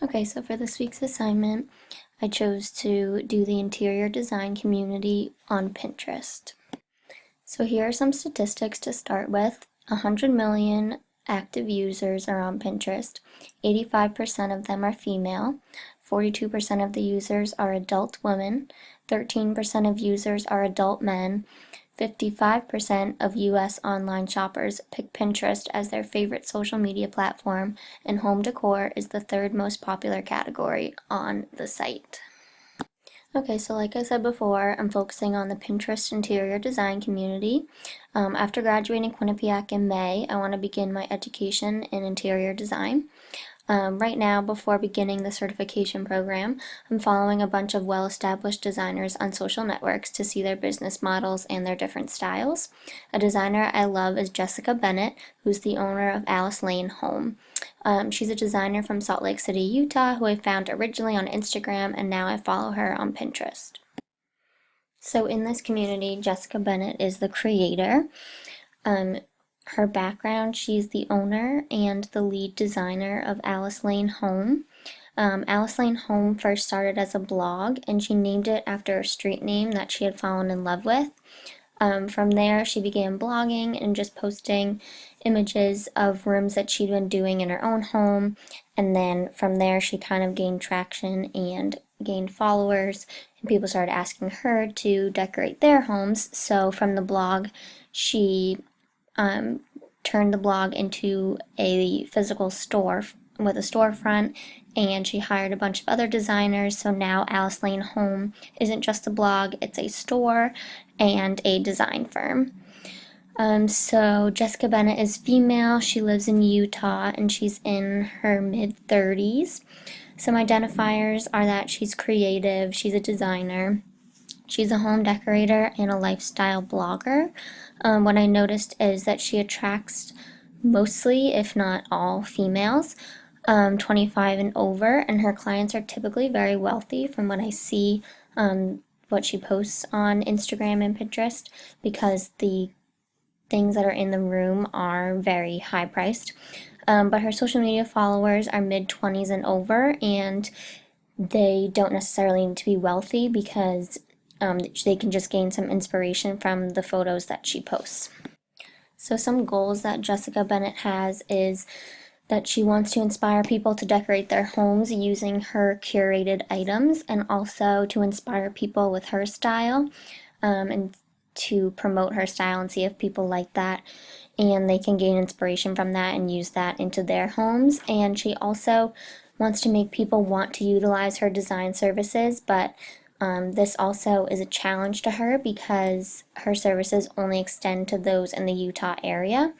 Okay, so for this week's assignment, I chose to do the interior design community on Pinterest. So here are some statistics to start with. 100 million active users are on Pinterest. 85% of them are female. 42% of the users are adult women. 13% of users are adult men. 55% of US online shoppers pick Pinterest as their favorite social media platform, and home decor is the third most popular category on the site. Okay, so like I said before, I'm focusing on the Pinterest interior design community. After graduating Quinnipiac in May, I want to begin my education in interior design. Right now, before beginning the certification program, I'm following a bunch of well-established designers on social networks to see their business models and their different styles. A designer I love is Jessica Bennett, who's the owner of Alice Lane Home. She's a designer from Salt Lake City, Utah, who I found originally on Instagram, and now I follow her on Pinterest. So in this community, Jessica Bennett is the creator. Her background, she's the owner and the lead designer of Alice Lane Home. Alice Lane Home first started as a blog, and she named it after a street name that she had fallen in love with. From there, she began blogging and just posting images of rooms that she'd been doing in her own home, and then from there she kind of gained traction and gained followers, and people started asking her to decorate their homes. So from the blog, she turned the blog into a physical store with a storefront, and she hired a bunch of other designers. So now Alice Lane Home isn't just a blog, it's a store and a design firm. So Jessica Bennett is female, she lives in Utah, and she's in her mid-30s. Some identifiers are that she's creative, she's a designer, she's a home decorator, and a lifestyle blogger. What I noticed is that she attracts mostly, if not all, females, 25 and over, and her clients are typically very wealthy from what I see, what she posts on Instagram and Pinterest, because the things that are in the room are very high priced. But her social media followers are mid-20s and over, and they don't necessarily need to be wealthy because they can just gain some inspiration from the photos that she posts. So some goals that Jessica Bennett has is that she wants to inspire people to decorate their homes using her curated items, and also to inspire people with her style, and to promote her style and see if people like that and they can gain inspiration from that and use that into their homes. And she also wants to make people want to utilize her design services, but this also is a challenge to her because her services only extend to those in the Utah area.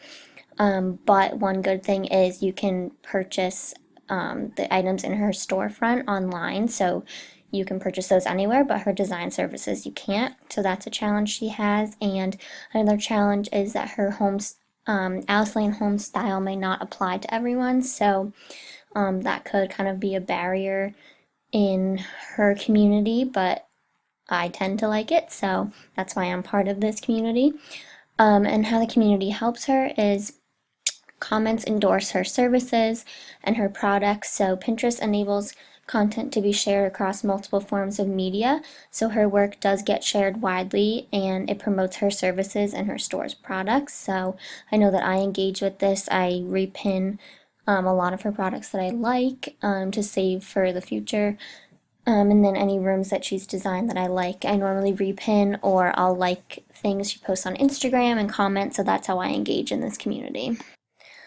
But one good thing is you can purchase the items in her storefront online, so you can purchase those anywhere, but her design services you can't. So that's a challenge she has. And another challenge is that her home's Alice Lane Home style may not apply to everyone, so that could kind of be a barrier in her community, but I tend to like it, so that's why I'm part of this community. And how the community helps her is comments endorse her services and her products. So Pinterest enables content to be shared across multiple forms of media, so her work does get shared widely, and it promotes her services and her store's products. So I know that I engage with this. I repin a lot of her products that I like to save for the future. And then any rooms that she's designed that I like, I normally repin, or I'll like things she posts on Instagram and comment, so that's how I engage in this community.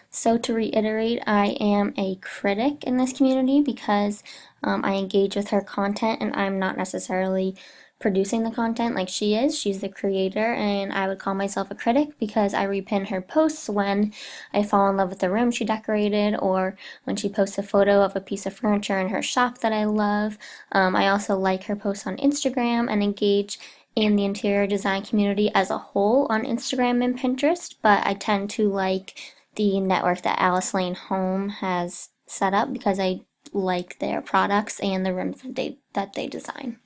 So to reiterate, I am a critic in this community because I engage with her content, and I'm not necessarily producing the content like she is. She's the creator, and I would call myself a critic because I repin her posts when I fall in love with the room she decorated, or when she posts a photo of a piece of furniture in her shop that I love. I also like her posts on Instagram and engage in the interior design community as a whole on Instagram and Pinterest, but I tend to like the network that Alice Lane Home has set up because I like their products and the rooms that they design.